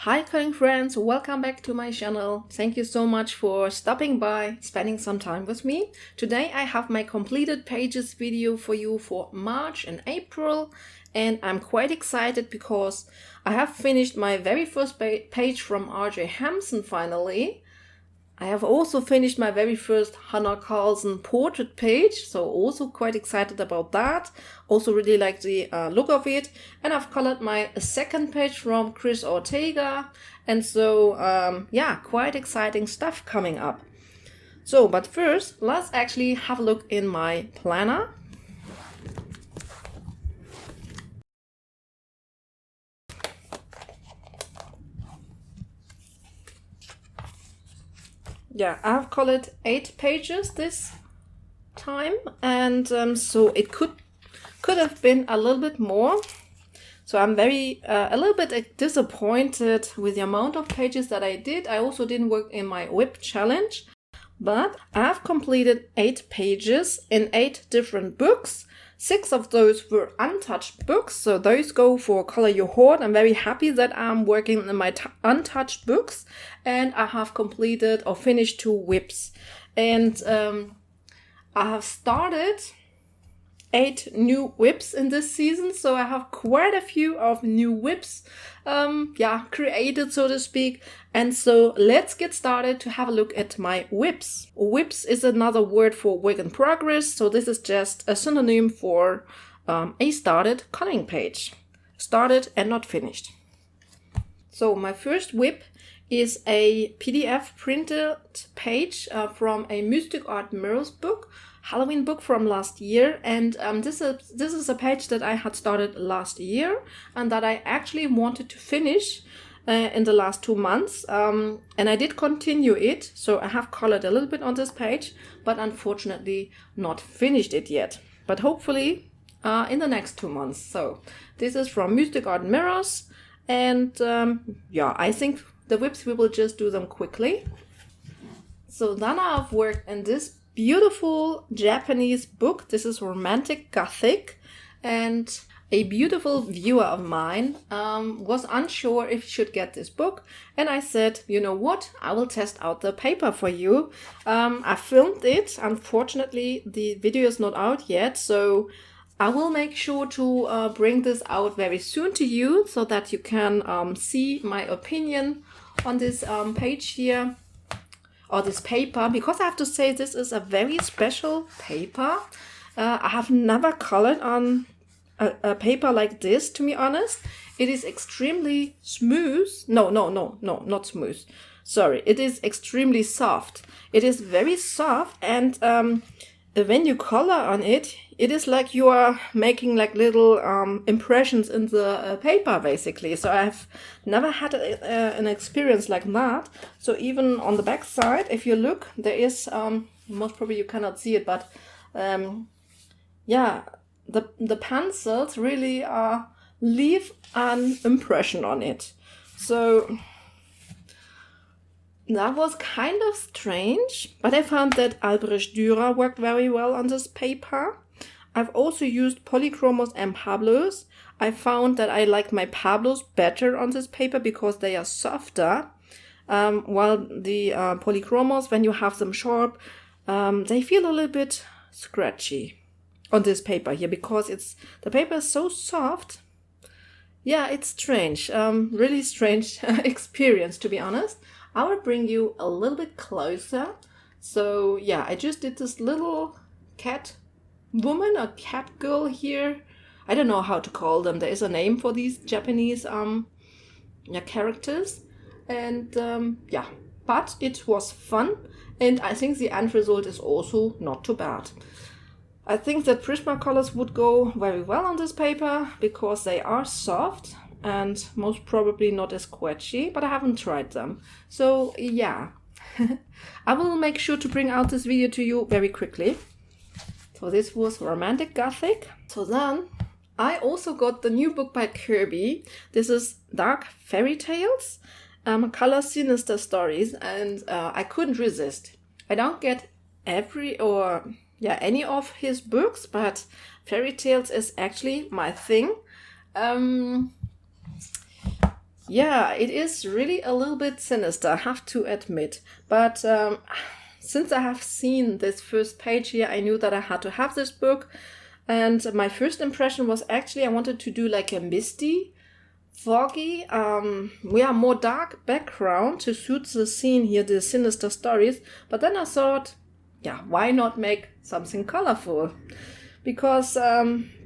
Hi coloring friends, welcome back to my channel. Thank you so much for stopping by, spending some time with me. Today I have my completed pages video for you for March and April, and I'm quite excited because I have finished my very first page from R.J. Hampson finally. I have also finished my very first Hannah Carlson portrait page, so also quite excited about that. Also really like the look of it. And I've colored my second page from Chris Ortega. And so, yeah, quite exciting stuff coming up. So, but first, let's actually have a look in my planner. Yeah, I've colored 8 pages this time, and so it could have been a little bit more. So I'm very a little bit disappointed with the amount of pages that I did. I also didn't work in my whip challenge, but I've completed 8 pages in 8 different books. 6 of those were untouched books, so those go for Color Your Hoard. I'm very happy that I'm working in my untouched books, and I have completed or finished 2 whips. And I have started 8 new whips in this season, so I have quite a few of new whips created, so to speak. And so let's get started to have a look at my whips. Whips is another word for work in progress, so this is just a synonym for a started coloring page. Started and not finished. So my first whip is a PDF printed page from a Mystic Art Mirrors book, Halloween book from last year, and this is a page that I had started last year and that I actually wanted to finish in the last 2 months, and I did continue it, so I have colored a little bit on this page, but unfortunately not finished it yet, but hopefully in the next 2 months. So this is from Mystic Art Mirrors, and I think the whips, we will just do them quickly. So then I've worked in this beautiful Japanese book. This is Romantic Gothic, and a beautiful viewer of mine was unsure if he should get this book, and I said, you know what, I will test out the paper for you. I filmed it. Unfortunately, the video is not out yet, so I will make sure to bring this out very soon to you so that you can see my opinion on this page here, or this paper, because I have to say this is a very special paper. I have never colored on a paper like this, to be honest. It is extremely smooth. No, not smooth. Sorry, it is extremely soft. It is very soft, and when you color on it, it is like you are making like little impressions in the paper, basically. So I've never had an experience like that. So even on the back side, if you look, there is, most probably you cannot see it, but the pencils really leave an impression on it. So that was kind of strange, but I found that Albrecht Dürer worked very well on this paper. I've also used polychromos and Pablos. I found that I like my Pablos better on this paper because they are softer, while the polychromos, when you have them sharp, they feel a little bit scratchy on this paper here because the paper is so soft. Yeah, it's strange, really strange experience, to be honest. I will bring you a little bit closer. So yeah, I just did this little cat woman or cat girl here. I don't know how to call them. There is a name for these Japanese characters. And but it was fun, and I think the end result is also not too bad. I think that Prismacolors would go very well on this paper because they are soft and most probably not as squishy, but I haven't tried them. So yeah, I will make sure to bring out this video to you very quickly. So this was Romantic Gothic. So then I also got the new book by Kirby. This is Dark Fairy Tales, Color Sinister Stories, and I couldn't resist. I don't get any of his books, but fairy tales is actually my thing. Yeah, it is really a little bit sinister, I have to admit. But since I have seen this first page here, I knew that I had to have this book. And my first impression was actually I wanted to do like a misty, foggy, more dark background to suit the scene here, the sinister stories. But then I thought, yeah, why not make something colorful? Because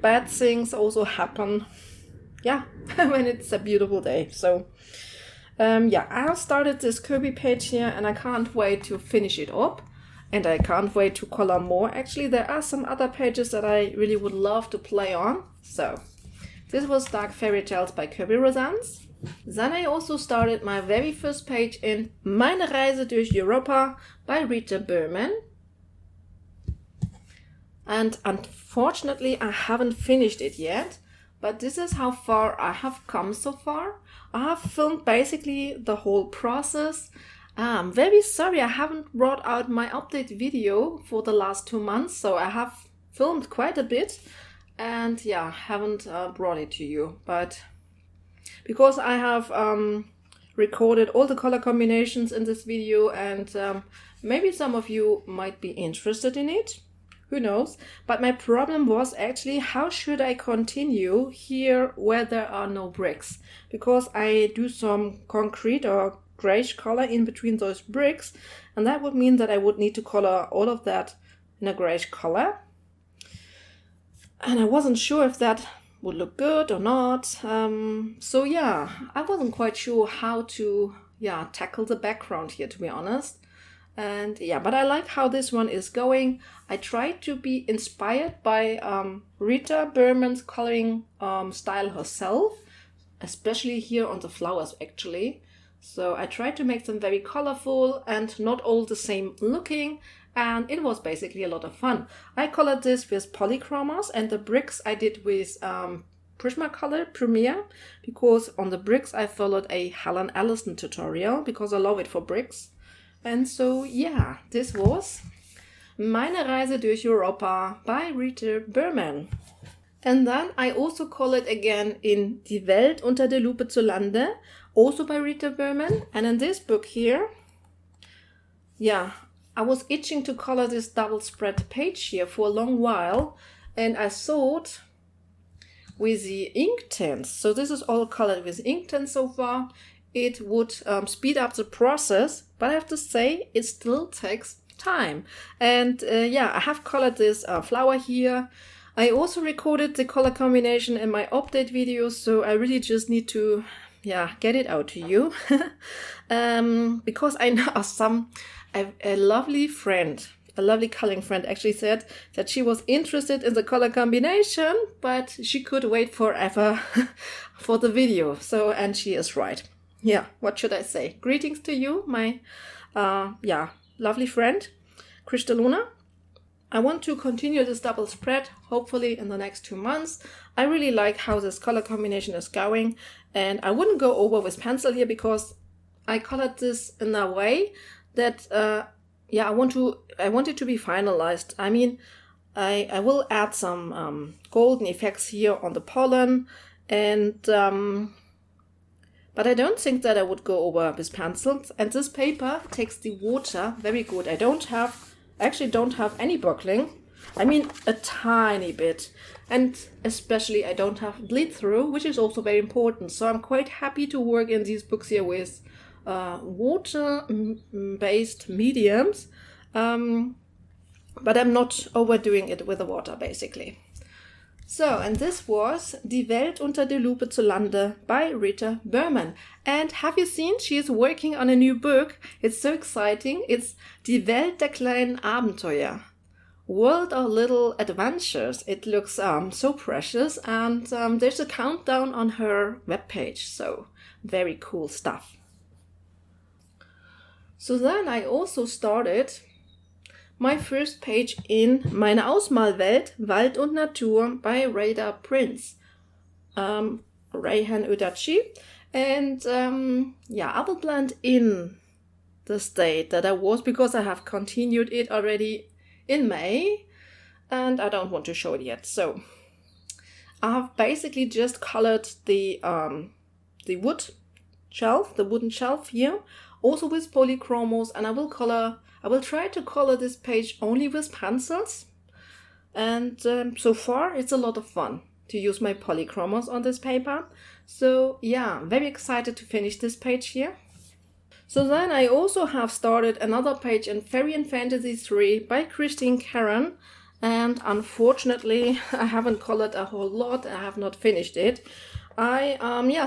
bad things also happen, yeah, when it's a beautiful day. So yeah, I have started this Kirby page here and I can't wait to finish it up. And I can't wait to color more. Actually, there are some other pages that I really would love to play on. So this was Dark Fairy Tales by Kirby Rosans. Then I also started my very first page in Meine Reise durch Europa by Rita Berman. And unfortunately, I haven't finished it yet. But this is how far I have come so far. I have filmed basically the whole process. I'm very sorry I haven't brought out my update video for the last 2 months. So I have filmed quite a bit. And yeah, haven't brought it to you. But because I have recorded all the color combinations in this video. And maybe some of you might be interested in it. Who knows? But my problem was actually how should I continue here where there are no bricks? Because I do some concrete or grayish color in between those bricks, and that would mean that I would need to color all of that in a grayish color. And I wasn't sure if that would look good or not. So yeah, I wasn't quite sure how to tackle the background here, to be honest. And yeah, but I like how this one is going. I tried to be inspired by Rita Berman's coloring style herself, especially here on the flowers actually. So I tried to make them very colorful and not all the same looking. And it was basically a lot of fun. I colored this with polychromas and the bricks I did with Prismacolor Premiere, because on the bricks I followed a Helen Allison tutorial because I love it for bricks. And so, yeah, this was Meine Reise durch Europa by Rita Berman. And then I also call it again in Die Welt unter der Lupe zu Lande, also by Rita Berman. And in this book here, yeah, I was itching to color this double spread page here for a long while. And I thought with the ink tints, so this is all colored with ink tints so far, it would speed up the process, but I have to say it still takes time. And yeah, I have colored this flower here. I also recorded the color combination in my update video, so I really just need to get it out to you. Because I know a lovely friend, a lovely coloring friend actually said that she was interested in the color combination, but she could wait forever for the video. So, and she is right. Yeah, what should I say? Greetings to you, my lovely friend, Kristaluna. I want to continue this double spread, hopefully in the next 2 months. I really like how this color combination is going, and I wouldn't go over with pencil here because I colored this in a way that I want it to be finalized. I mean, I will add some golden effects here on the pollen, and but I don't think that I would go over with pencils. And this paper takes the water very good. I actually don't have any buckling. I mean, a tiny bit. And especially I don't have bleed through, which is also very important. So I'm quite happy to work in these books here with water-based mediums. But I'm not overdoing it with the water, basically. So, and this was Die Welt unter der Lupe zu Lande by Rita Berman. And have you seen? She is working on a new book. It's so exciting. It's Die Welt der kleinen Abenteuer. World of Little Adventures. It looks so precious. And there's a countdown on her webpage. So, very cool stuff. So then I also started my first page in Meine Ausmalwelt, Wald und Natur by Rada Prince, Rayhan Udachi. And I will blend in the state that I was because I have continued it already in May and I don't want to show it yet. So I have basically just colored the wood shelf, the wooden shelf here, also with polychromos, and I will try to color this page only with pencils. And so far it's a lot of fun to use my polychromos on this paper. So yeah, I'm very excited to finish this page here. So then I also have started another page in Fairy and Fantasy 3 by Christine Karen, and unfortunately I haven't colored a whole lot. I have not finished it. I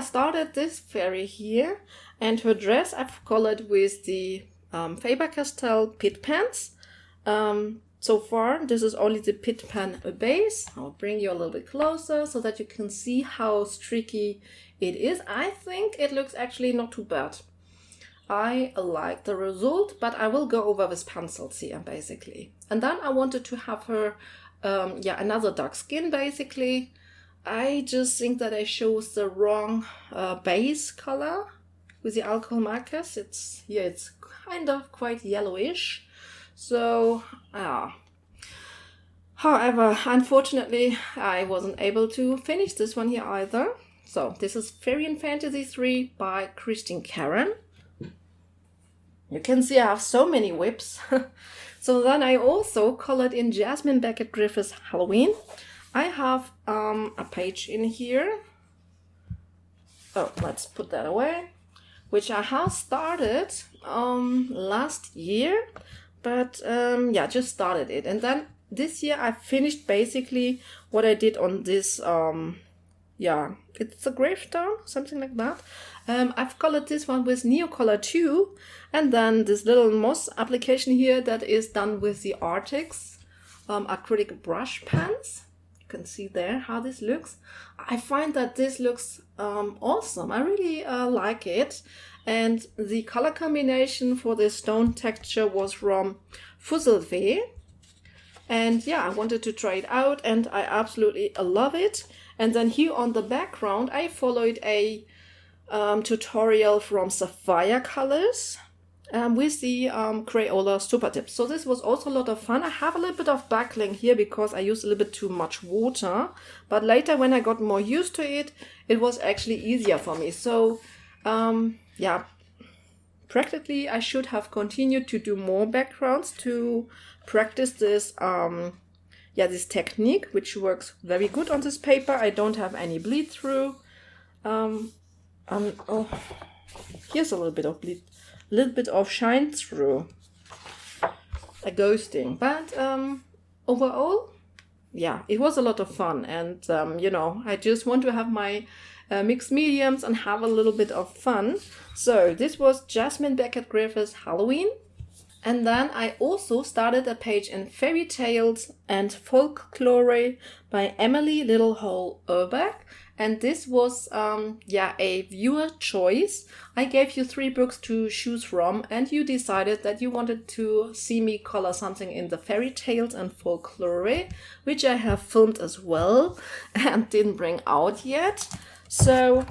started this fairy here, and her dress I've colored with the Faber-Castell Pit Pens. So far this is only the Pit Pen base. I'll bring you a little bit closer so that you can see how streaky it is. I think it looks actually not too bad. I like the result, but I will go over with pencils here basically. And then I wanted to have her another dark skin basically. I just think that I chose the wrong base color with the alcohol markers. It's kind of quite yellowish. So however, unfortunately I wasn't able to finish this one here either. So this is Fairy and Fantasy 3 by Christine Karen. You can see I have so many whips. So then I also colored in Jasmine Beckett Griffith's Halloween. I have a page in here. Oh, let's put that away. Which I have started last year. But just started it. And then this year I finished basically what I did on this, it's a gravestone, something like that. I've colored this one with Neocolor 2, and then this little moss application here that is done with the Arctics acrylic brush pens. You can see there how this looks. I find that this looks awesome. I really like it. And the color combination for this stone texture was from Fusselweh. And yeah, I wanted to try it out and I absolutely love it. And then here on the background, I followed a tutorial from Sapphire Colors with the Crayola Super Tips. So this was also a lot of fun. I have a little bit of backling here because I used a little bit too much water. But later when I got more used to it, it was actually easier for me. So practically I should have continued to do more backgrounds to practice this this technique, which works very good on this paper. I don't have any bleed through. Here's a little bit of bleed, a little bit of shine through, a ghosting. But overall, it was a lot of fun. And I just want to have my mixed mediums and have a little bit of fun. So this was Jasmine Beckett Griffith's Halloween. And then I also started a page in Fairy Tales and Folklore by Emily Littlehole Urbach. And this was a viewer choice. I gave you 3 books to choose from, and you decided that you wanted to see me color something in the Fairy Tales and Folklore, which I have filmed as well and didn't bring out yet. So,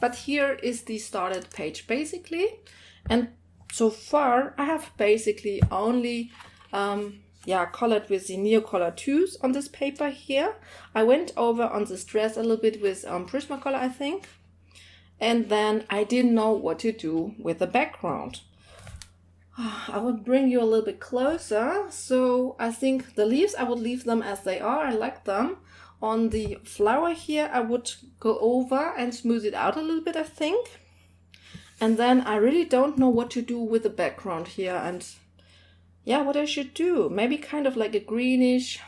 but here is the started page basically. And so far, I have basically only colored with the Neocolor 2s on this paper here. I went over on this dress a little bit with Prismacolor, I think. And then I didn't know what to do with the background. I will bring you a little bit closer. So I think the leaves, I would leave them as they are. I like them. On the flower here, I would go over and smooth it out a little bit, I think. And then I really don't know what to do with the background here and what I should do. Maybe kind of like a greenish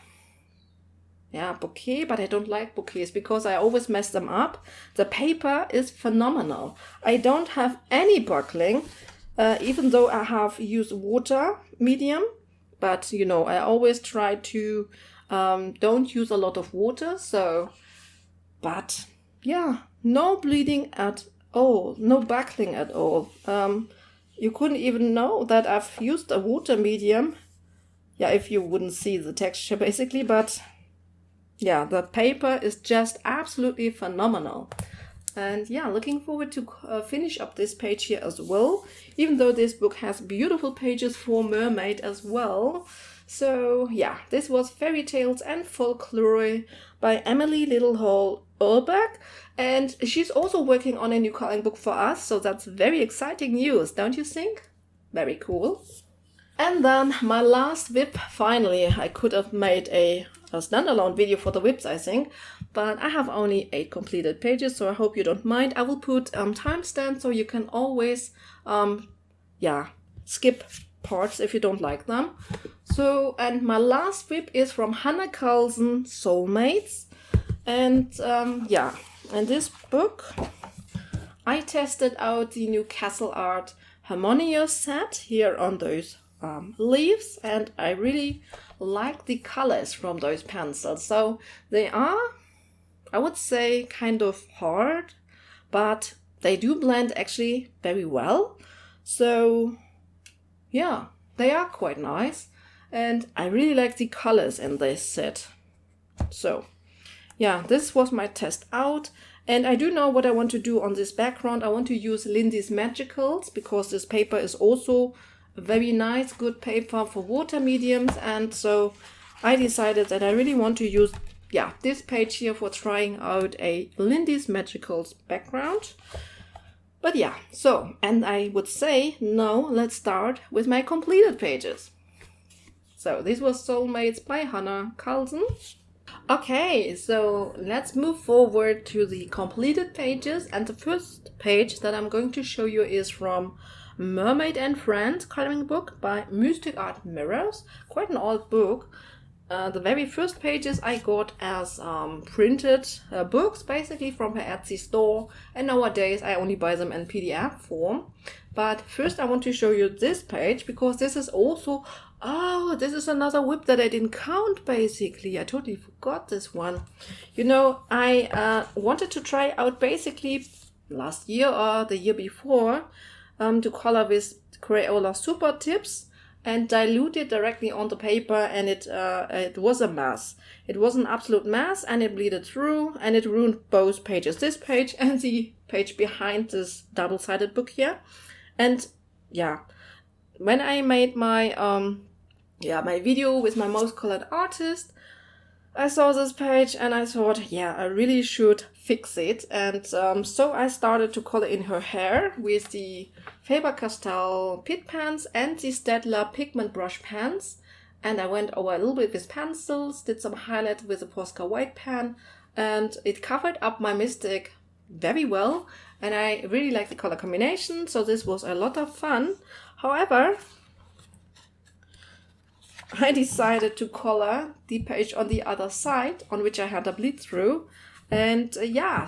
bouquet, but I don't like bouquets because I always mess them up. The paper is phenomenal. I don't have any buckling, even though I have used water medium, but I always try to don't use a lot of water. So, but no bleeding at all, no buckling at all. You couldn't even know that I've used a water medium. If you wouldn't see the texture basically, but the paper is just absolutely phenomenal. And looking forward to finish up this page here as well, even though this book has beautiful pages for Mermaid as well. So this was Fairy Tales and Folklore by Emily Littlehole Ulbeck, and she's also working on a new coloring book for us, so that's very exciting news, don't you think? Very cool. And then my last WIP, finally, I could have made a standalone video for the WIPs, I think, but I have only 8 completed pages, so I hope you don't mind. I will put timestamps so you can always, skip parts if you don't like them. So, and my last WIP is from Hannah Carlson, Soulmates. And in this book, I tested out the new Castle Art Harmonious set here on those leaves, and I really like the colors from those pencils. So they are, I would say, kind of hard, but they do blend actually very well. So yeah, they are quite nice, and I really like the colors in this set. So yeah, this was my test out, and I do know what I want to do on this background. I want to use Lindy's Magicals, because this paper is also a very nice, good paper for water mediums, and so I decided that I really want to use this page here for trying out a Lindy's Magicals background. But yeah, so, and I would say, now let's start with my completed pages. So this was Soulmates by Hannah Carlson. Okay, so let's move forward to the completed pages, and the first page that I'm going to show you is from Mermaid and Friends coloring book by Mystic Art Mirrors. Quite an old book. The very first pages I got as printed books, basically from her Etsy store, and nowadays I only buy them in PDF form. But first I want to show you this page, because this is also, this is another WIP that I didn't count basically. I totally forgot this one. You know, I wanted to try out basically last year or the year before to color with Crayola Super Tips and dilute it directly on the paper, and it was a mess. It was an absolute mess, and it bleeded through, and it ruined both pages, this page and the page behind this double-sided book here. And yeah, when I made my my video with my most colored artist, I saw this page and I thought, yeah, I really should fix it. And so I started to color in her hair with the Faber-Castell Pit pens and the Staedtler pigment brush pens. And I went over a little bit with pencils, did some highlight with a Posca white pen, and it covered up my mistake very well. And I really like the color combination, so this was a lot of fun. However, I decided to color the page on the other side, on which I had a bleed through. And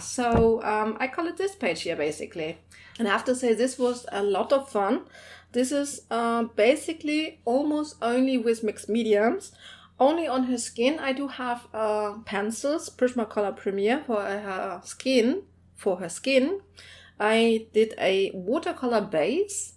so I colored this page here basically. And I have to say, this was a lot of fun. This is basically almost only with mixed mediums. Only on her skin I do have pencils, Prismacolor Premier for her skin. I did a watercolor base,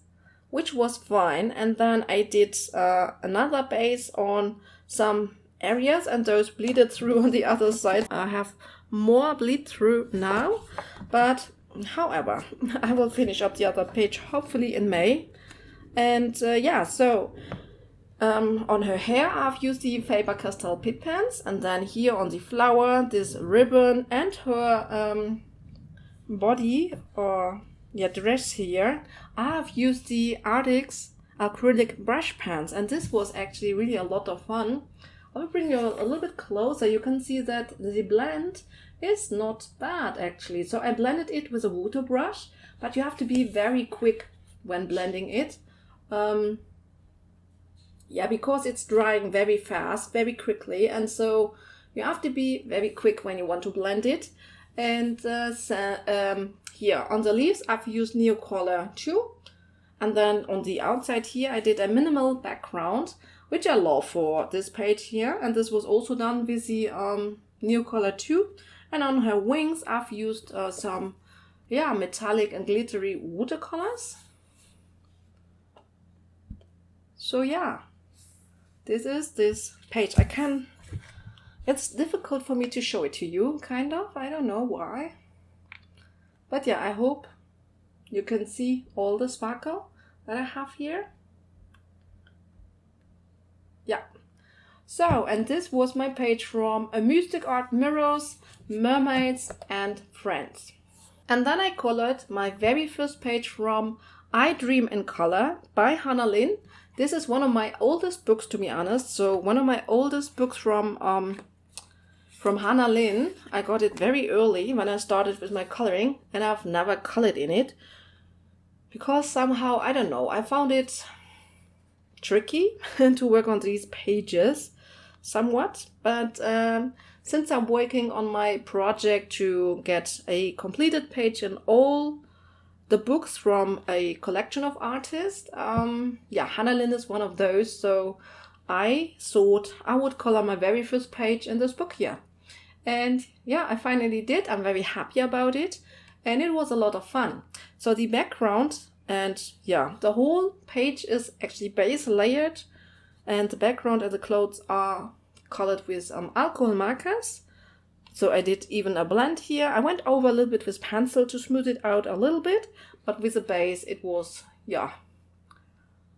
which was fine, and then I did another base on some areas, and those bleeded through on the other side. I have more bleed through now, but however, I will finish up the other page hopefully in May. And on her hair I've used the Faber-Castell Pit pens, and then here on the flower this ribbon, and her body or dress here, I have used the Artix acrylic brush pens, and this was actually really a lot of fun. I'll bring you a little bit closer. You can see that the blend is not bad actually. So I blended it with a water brush, but you have to be very quick when blending it. Because it's drying very fast, very quickly, and so you have to be very quick when you want to blend it. And here on the leaves I've used Neocolor 2, and then on the outside here I did a minimal background, which I love for this page here, and this was also done with the Neocolor 2. And on her wings I've used some metallic and glittery watercolors. So this is this page. It's difficult for me to show it to you, kind of. I don't know why. But I hope you can see all the sparkle that I have here. So, and this was my page from A Mystic Art Mirrors, Mermaids and Friends. And then I colored my very first page from I Dream in Color by Hannah Lynn. This is one of my oldest books, to be honest. So one of my oldest books from Hannah Lynn. I got it very early when I started with my coloring, and I've never colored in it because somehow, I don't know, I found it tricky to work on these pages somewhat. But since I'm working on my project to get a completed page in all the books from a collection of artists, Hannah Lynn is one of those. So I thought I would color my very first page in this book here. And yeah, I finally did. I'm very happy about it. And it was a lot of fun. So the background and the whole page is actually base layered. And the background and the clothes are colored with alcohol markers. So I did even a blend here. I went over a little bit with pencil to smooth it out a little bit. But with the base, it was,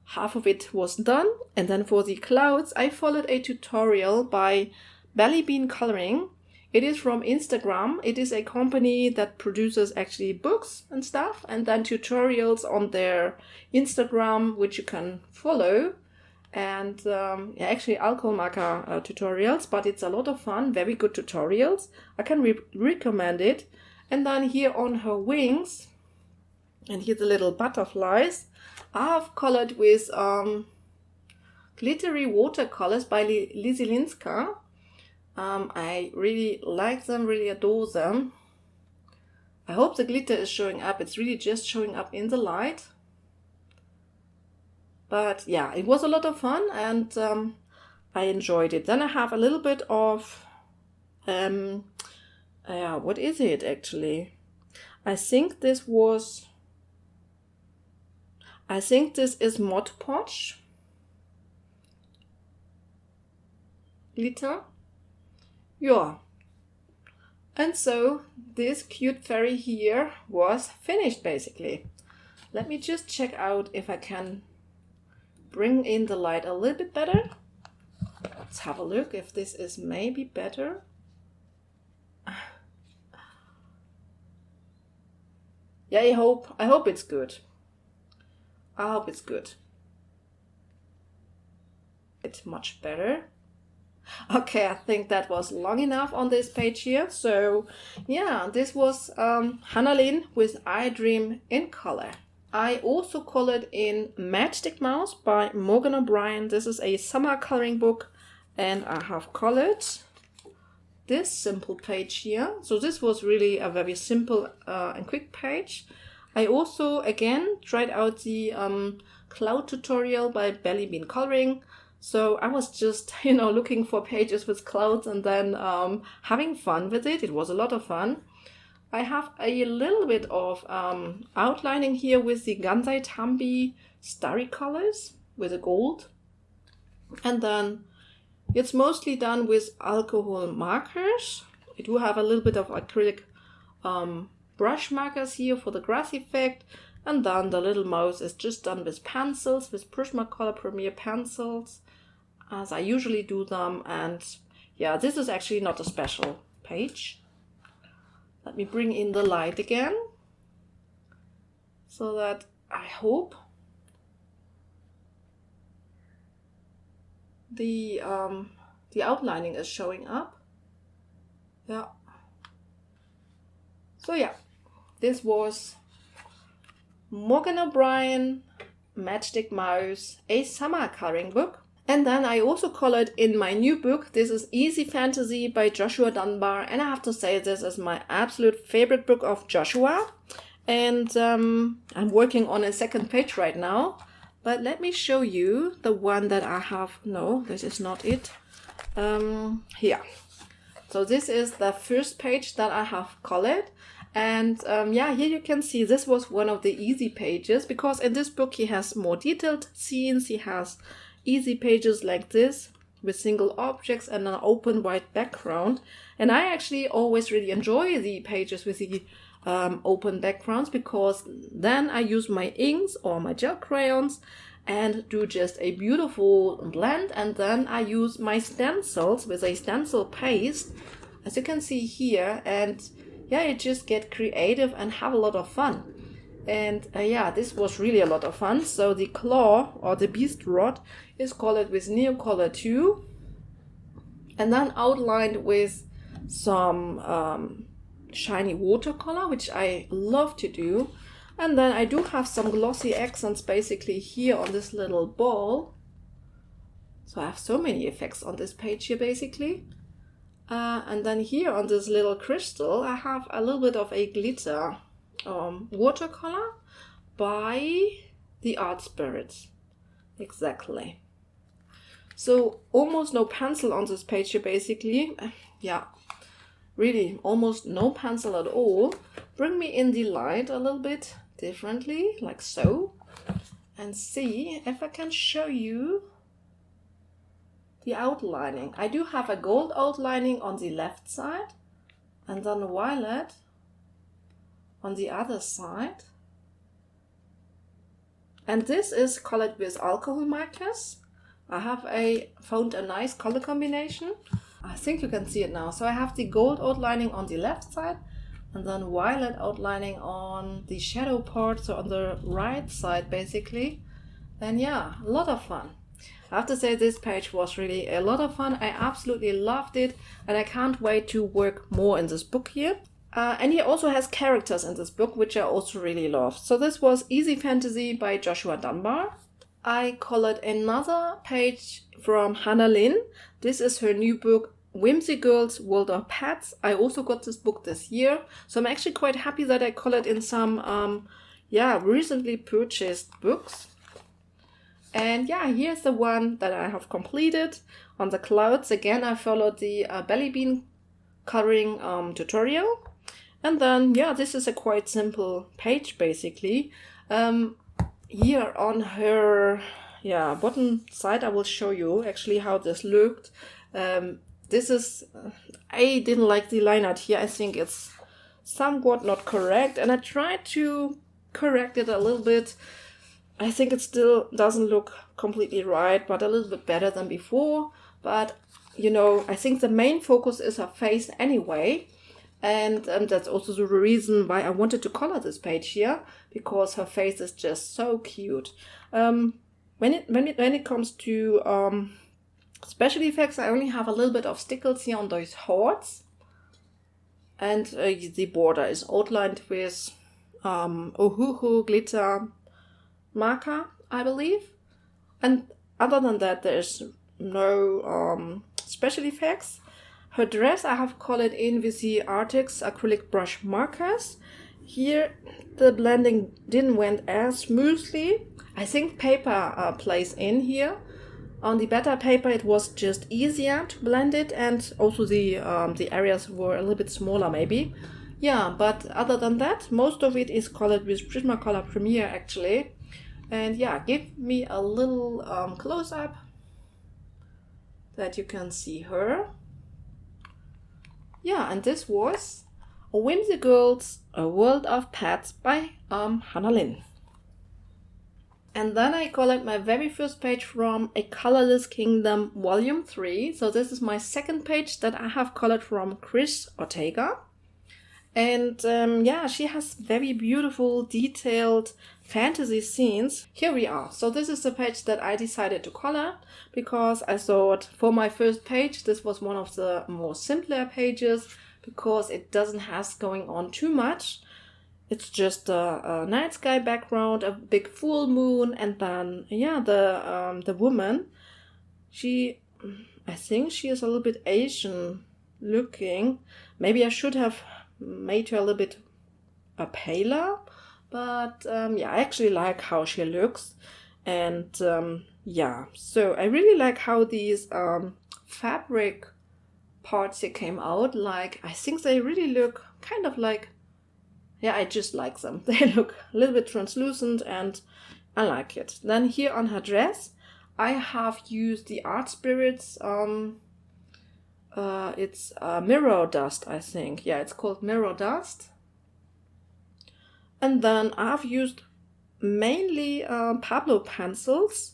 half of it was done. And then for the clouds, I followed a tutorial by Belly Bean Coloring. It is from Instagram. It is a company that produces actually books and stuff, and then tutorials on their Instagram, which you can follow. And actually alcohol marker tutorials, but it's a lot of fun, very good tutorials. I can recommend it. And then here on her wings, and here the little butterflies, I have colored with glittery watercolors by Lizzie Linska. I really like them, really adore them. I hope the glitter is showing up. It's really just showing up in the light. But yeah, it was a lot of fun, and I enjoyed it. Then I have a little bit of, what is it actually? I think this is Mod Podge glitter. Yeah. And so this cute fairy here was finished basically. Let me just check out if I can bring in the light a little bit better. Let's have a look if this is maybe better. Yeah, I hope it's good. I hope it's good. It's much better. Okay, I think that was long enough on this page here. So yeah, this was Hannah Lynn with I Dream in Color. I also colored in Matchstick Mouse by Morgan O'Brien. This is a summer coloring book, and I have colored this simple page here. So this was really a very simple and quick page. I also again tried out the cloud tutorial by Belly Bean Coloring. So I was just, looking for pages with clouds and then having fun with it. It was a lot of fun. I have a little bit of outlining here with the Gansai Tambi starry colors with the gold. And then it's mostly done with alcohol markers. I do have a little bit of acrylic brush markers here for the grass effect. And then the little mouse is just done with pencils, with Prismacolor Premier pencils, as I usually do them. And yeah, this is actually not a special page. Let me bring in the light again, so that I hope the outlining is showing up. Yeah. So yeah, this was Morgan O'Brien Matchstick Mouse, a summer coloring book. And then I also colored in my new book. This is Easy Fantasy by Joshua Dunbar. And I have to say, this is my absolute favorite book of Joshua. And I'm working on a second page right now. But let me show you the one that I have. No, this is not it. Here. So this is the first page that I have colored. And here you can see this was one of the easy pages, because in this book he has more detailed scenes. He has easy pages like this with single objects and an open white background. And I actually always really enjoy the pages with the open backgrounds, because then I use my inks or my gel crayons and do just a beautiful blend. And then I use my stencils with a stencil paste, as you can see here, and yeah, you just get creative and have a lot of fun. And yeah, this was really a lot of fun. So the claw or the beast rod is colored with Neocolor 2 and then outlined with some shiny watercolor, which I love to do. And then I do have some glossy accents basically here on this little ball. So I have so many effects on this page here basically. And then here on this little crystal, I have a little bit of a glitter watercolor by the Art Spirits. Exactly. So almost no pencil on this page here basically. Yeah, really almost no pencil at all. Bring me in the light a little bit differently, like so, and see if I can show you the outlining. I do have a gold outlining on the left side and then violet on the other side. And this is colored with alcohol markers. I have found a nice color combination. I think you can see it now. So I have the gold outlining on the left side and then violet outlining on the shadow part, so on the right side basically. And yeah, a lot of fun. I have to say this page was really a lot of fun. I absolutely loved it and I can't wait to work more in this book here. And he also has characters in this book, which I also really love. So this was Easy Fantasy by Joshua Dunbar. I colored another page from Hannah Lynn. This is her new book, Whimsy Girls World of Pets. I also got this book this year, so I'm actually quite happy that I colored in some recently purchased books. And yeah, here's the one that I have completed on the clouds. Again, I followed the belly bean coloring tutorial. And then yeah, this is a quite simple page basically. Here on her bottom side I will show you actually how this looked. This is, I didn't like the line art here. I think it's somewhat not correct, and I tried to correct it a little bit. I think it still doesn't look completely right, but a little bit better than before. But, you know, I think the main focus is her face anyway. And that's also the reason why I wanted to color this page here, because her face is just so cute. When it comes to special effects, I only have a little bit of stickles here on those hearts. And the border is outlined with Ohuhu glitter marker, I believe. And other than that, there's no special effects. Her dress I have colored in with the Artix acrylic brush markers. Here the blending didn't went as smoothly. I think paper plays in here. On the better paper it was just easier to blend it, and also the areas were a little bit smaller maybe. Yeah, but other than that, most of it is colored with Prismacolor Premier actually. And yeah, give me a little close-up that you can see her. Yeah, and this was Whimsy Girls, A World of Pets by Hannah Lynn. And then I colored my very first page from A Colorless Kingdom Volume 3. So this is my second page that I have colored from Chris Ortega. And yeah, she has very beautiful, detailed fantasy scenes. Here we are. So this is the page that I decided to color because I thought for my first page, this was one of the more simpler pages because it doesn't have going on too much. It's just a night sky background, a big full moon, and then yeah, the woman. I think she is a little bit Asian looking. Maybe I should have made her a little bit paler, but yeah, I actually like how she looks. And yeah, so I really like how these fabric parts here came out. Like, I think they really look kind of like, yeah, I just like them. They look a little bit translucent and I like it. Then here on her dress, I have used the Art Spirits. It's Mirror Dust, I think. Yeah, it's called Mirror Dust. And then I've used mainly Pablo pencils.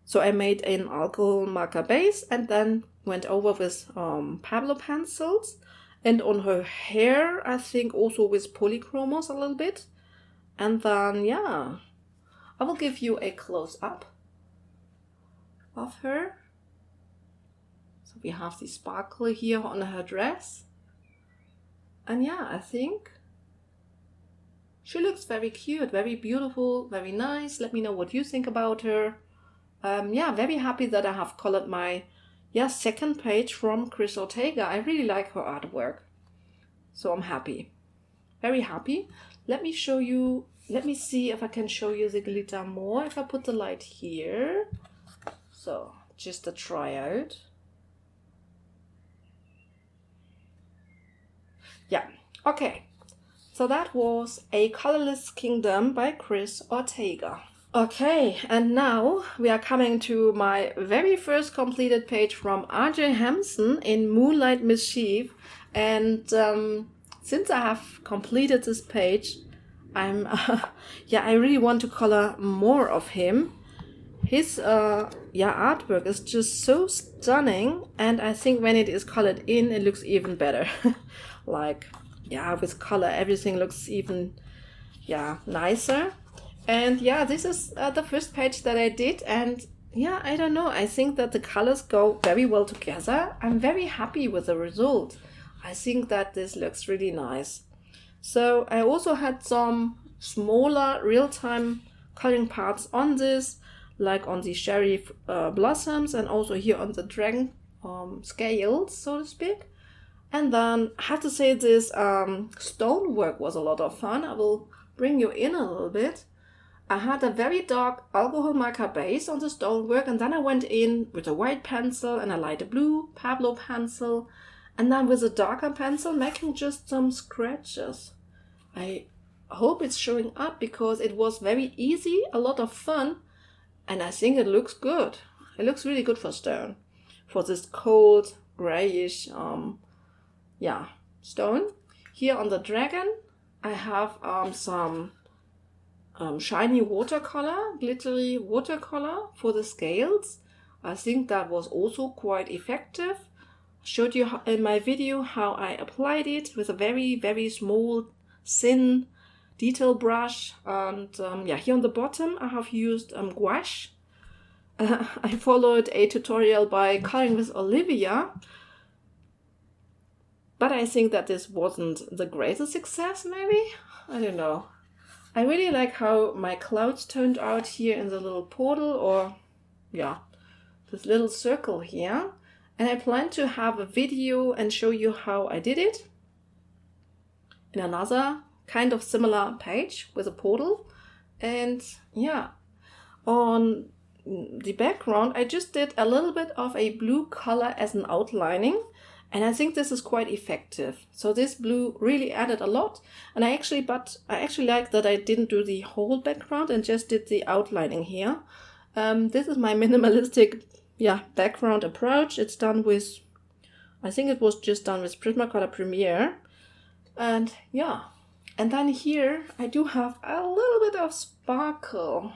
So I made an alcohol marker base and then went over with Pablo pencils. And on her hair, I think also with polychromos a little bit. And then, yeah, I will give you a close-up of her. So we have the sparkle here on her dress. And yeah, I think she looks very cute, very beautiful, very nice. Let me know what you think about her. Yeah, very happy that I have colored my second page from Chris Ortega. I really like her artwork. So I'm happy. Very happy. Let me see if I can show you the glitter more. If I put the light here. So, just a tryout. Yeah, okay. So that was A Colorless Kingdom by Chris Ortega. Okay, and now we are coming to my very first completed page from R.J. Hampson in Moonlight Mischief. And since I have completed this page, I really want to color more of him. His artwork is just so stunning, and I think when it is colored in, it looks even better. With color, everything looks even nicer. And this is the first page that I did, and I don't know, I think that the colors go very well together. I'm very happy with the result. I think that this looks really nice. So I also had some smaller real-time coloring parts on this, like on the cherry blossoms and also here on the dragon scales, so to speak. And then I have to say this stonework was a lot of fun. I will bring you in a little bit. I had a very dark alcohol marker base on the stonework, and then I went in with a white pencil and a lighter blue Pablo pencil, and then with a darker pencil making just some scratches. I hope it's showing up because it was very easy, a lot of fun, and I think it looks good. It looks really good for stone. For this cold, grayish, stone. Here on the dragon, I have some shiny watercolor, glittery watercolor for the scales. I think that was also quite effective. I showed you in my video how I applied it with a very, very small, thin detail brush. And here on the bottom I have used gouache. I followed a tutorial by Coloring with Olivia, but I think that this wasn't the greatest success, maybe? I don't know. I really like how my clouds turned out here in the little portal, or this little circle here. And I plan to have a video and show you how I did it in another kind of similar page with a portal. And on the background I just did a little bit of a blue color as an outlining, and I think this is quite effective. So this blue really added a lot, and I actually like that I didn't do the whole background and just did the outlining here. This is my minimalistic background approach. It's done with, I think it was just done with Prismacolor Premiere. And and then here I do have a little bit of sparkle,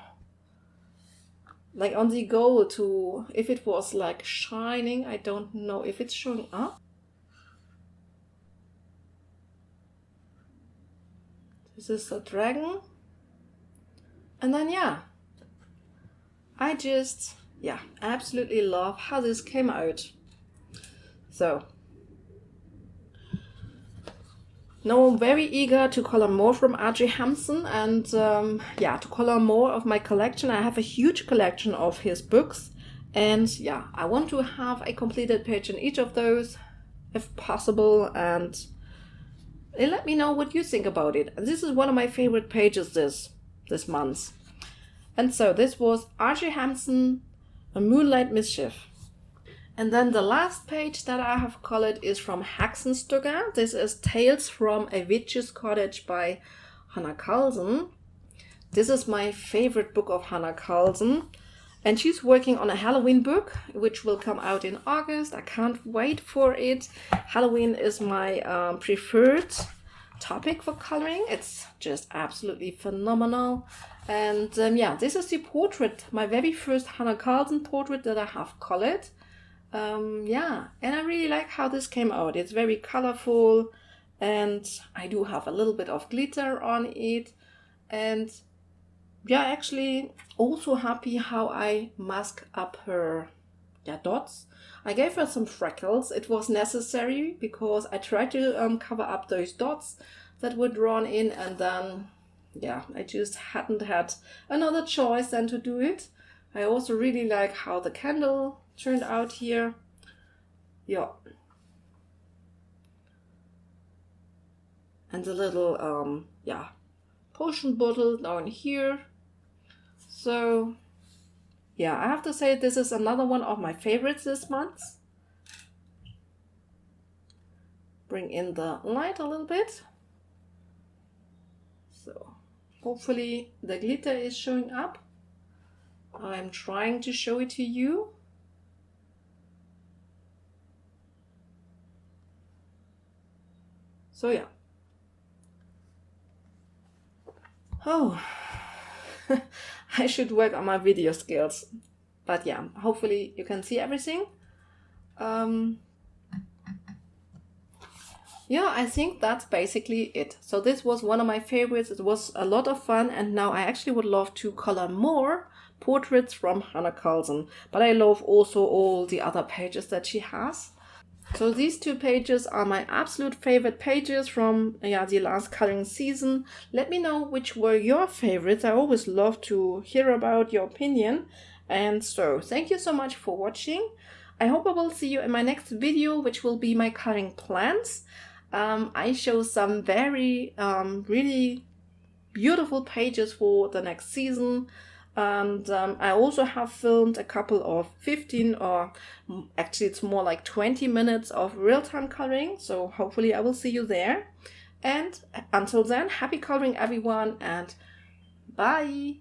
like on the gold, to if it was like shining. I don't know if it's showing up. This is the dragon. And then I just absolutely love how this came out. So now I'm very eager to color more from R.J. Hampson and to color more of my collection. I have a huge collection of his books, and I want to have a completed page in each of those if possible, and let me know what you think about it. This is one of my favorite pages this month. And so this was R.J. Hampson, A Moonlight Mischief. And then the last page that I have colored is from Hexenstugger. This is Tales from a Witch's Cottage by Hannah Carlson. This is my favorite book of Hannah Carlson. And she's working on a Halloween book, which will come out in August. I can't wait for it. Halloween is my preferred topic for coloring. It's just absolutely phenomenal. And yeah, this is the portrait, my very first Hannah Carlson portrait that I have colored. Yeah, and I really like how this came out. It's very colorful, and I do have a little bit of glitter on it. And yeah, actually also happy how I mask up her dots. I gave her some freckles. It was necessary because I tried to cover up those dots that were drawn in, and then yeah, I just hadn't had another choice than to do it. I also really like how the candle turned out here. Yeah. And the little yeah, potion bottle down here. So yeah, I have to say this is another one of my favorites this month. Bring in the light a little bit. So hopefully the glitter is showing up. I'm trying to show it to you. So yeah. Oh, I should work on my video skills. But yeah, hopefully you can see everything. Yeah, I think that's basically it. So this was one of my favorites. It was a lot of fun, and now I actually would love to color more portraits from Hannah Carlson. But I love also all the other pages that she has. So these two pages are my absolute favorite pages from the last coloring season. Let me know which were your favorites. I always love to hear about your opinion. And so thank you so much for watching. I hope I will see you in my next video, which will be my coloring plans. I show some very really beautiful pages for the next season. And I also have filmed a couple of 15 or actually it's more like 20 minutes of real-time coloring. So hopefully I will see you there. And until then, happy coloring everyone, and bye!